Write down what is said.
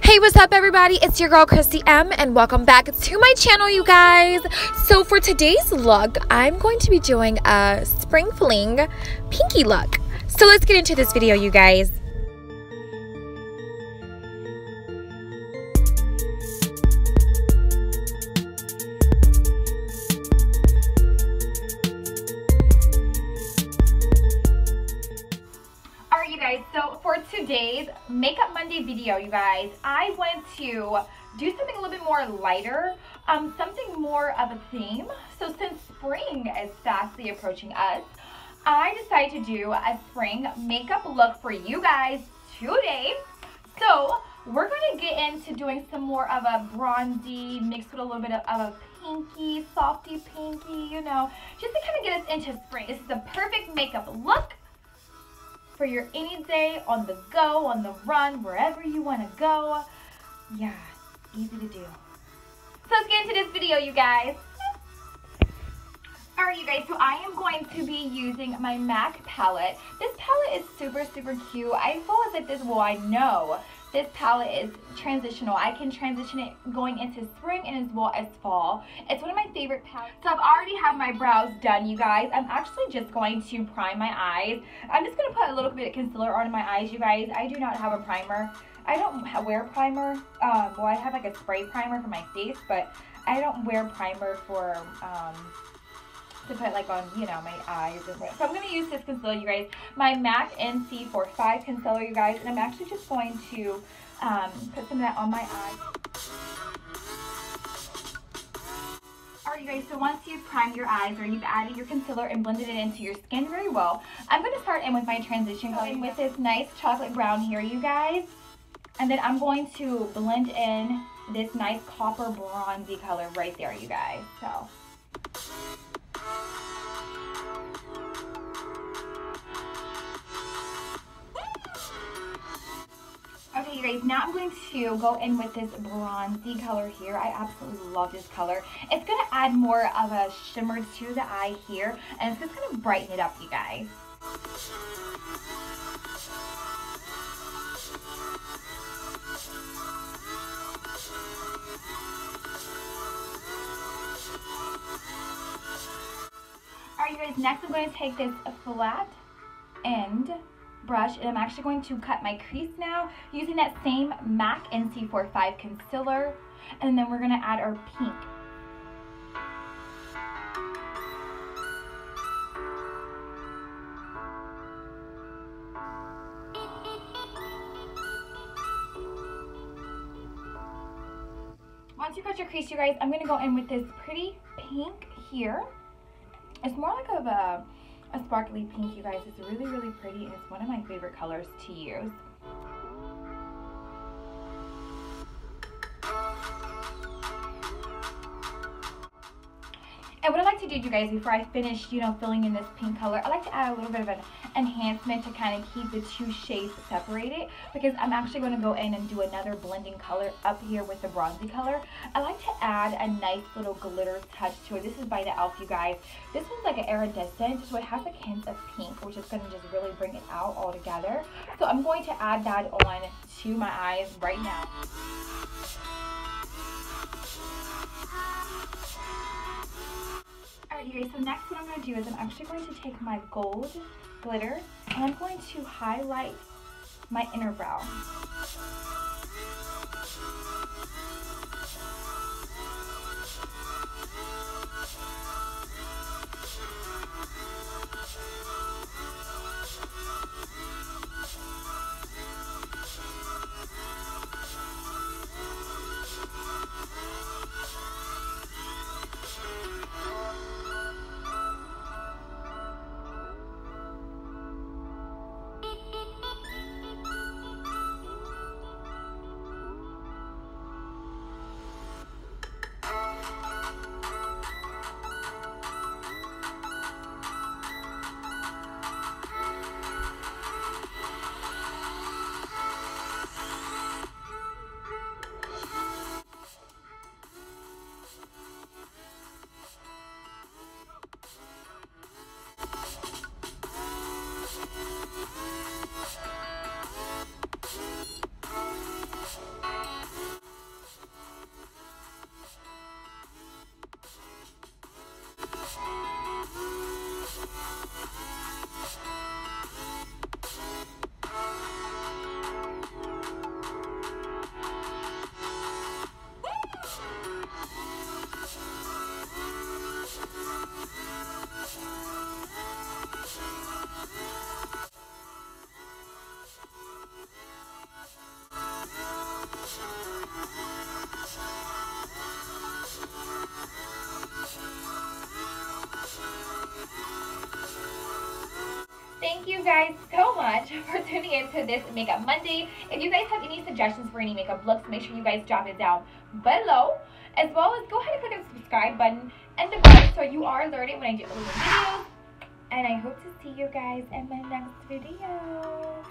Hey, what's up everybody? It's your girl Krissy M and welcome back to my channel, you guys. So for today's look, I'm going to be doing a spring fling pinky look. So let's get into this video, you guys. You guys, so for today's Makeup Monday video, you guys, I wanted to do something a little bit more lighter, something more of a theme. So since spring is fastly approaching us, I decided to do a spring makeup look for you guys today. So we're going to get into doing some more of a bronzy mixed with a little bit of a pinky, softy pinky, you know, just to kind of get us into spring. This is the perfect makeup look for your any day, on the go, on the run, wherever you want to go. Yeah, easy to do. So let's get into this video, you guys. Alright, you guys, so I am going to be using my MAC palette. This palette is super, super cute. I feel as if this, well, I know this palette is transitional. I can transition it going into spring and as well as fall. It's one of my favorite palettes. So I've already have my brows done, you guys. I'm actually just going to prime my eyes. I'm just going to put a little bit of concealer on my eyes, you guys. I do not have a primer. I don't wear primer. Well, I have like a spray primer for my face, but I don't wear primer for to put like on, you know, my eyes and so I'm going to use this concealer, you guys, my MAC NC45 concealer, you guys, and I'm actually just going to put some of that on my eyes. Alright, you guys, so once you've primed your eyes or you've added your concealer and blended it into your skin very well, I'm going to start in with my transition, going with this nice chocolate brown here, you guys, and then I'm going to blend in this nice copper bronzy color right there, you guys. So okay, you guys, now I'm going to go in with this bronzy color here. I absolutely love this color. It's going to add more of a shimmer to the eye here, and it's just going to brighten it up, you guys. Alright, you guys, next I'm going to take this flat end brush and I'm actually going to cut my crease now using that same MAC NC45 concealer, and then we're going to add our pink. Once you cut your crease, you guys, I'm going to go in with this pretty pink here. It's more like of a sparkly pink, you guys. It's really, really pretty, and it's one of my favorite colors to use. And what I like to do, you guys, before I finish, you know, filling in this pink color, I like to add a little bit of an enhancement to kind of keep the two shades separated, because I'm actually going to go in and do another blending color up here with the bronzy color. I like to add a nice little glitter touch to it. This is by the e.l.f., you guys. This one's like an iridescent, so it has a hint of pink, which is going to just really bring it out all together. So I'm going to add that on to my eyes right now. Alright, you guys, so next what I'm going to do is I'm actually going to take my gold glitter and I'm going to highlight my inner brow. Thank you guys so much for tuning into this Makeup Monday. If you guys have any suggestions for any makeup looks, make sure you guys drop it down below. As well as go ahead and click the subscribe button and the bell so you are alerted when I do new videos. And I hope to see you guys in my next video.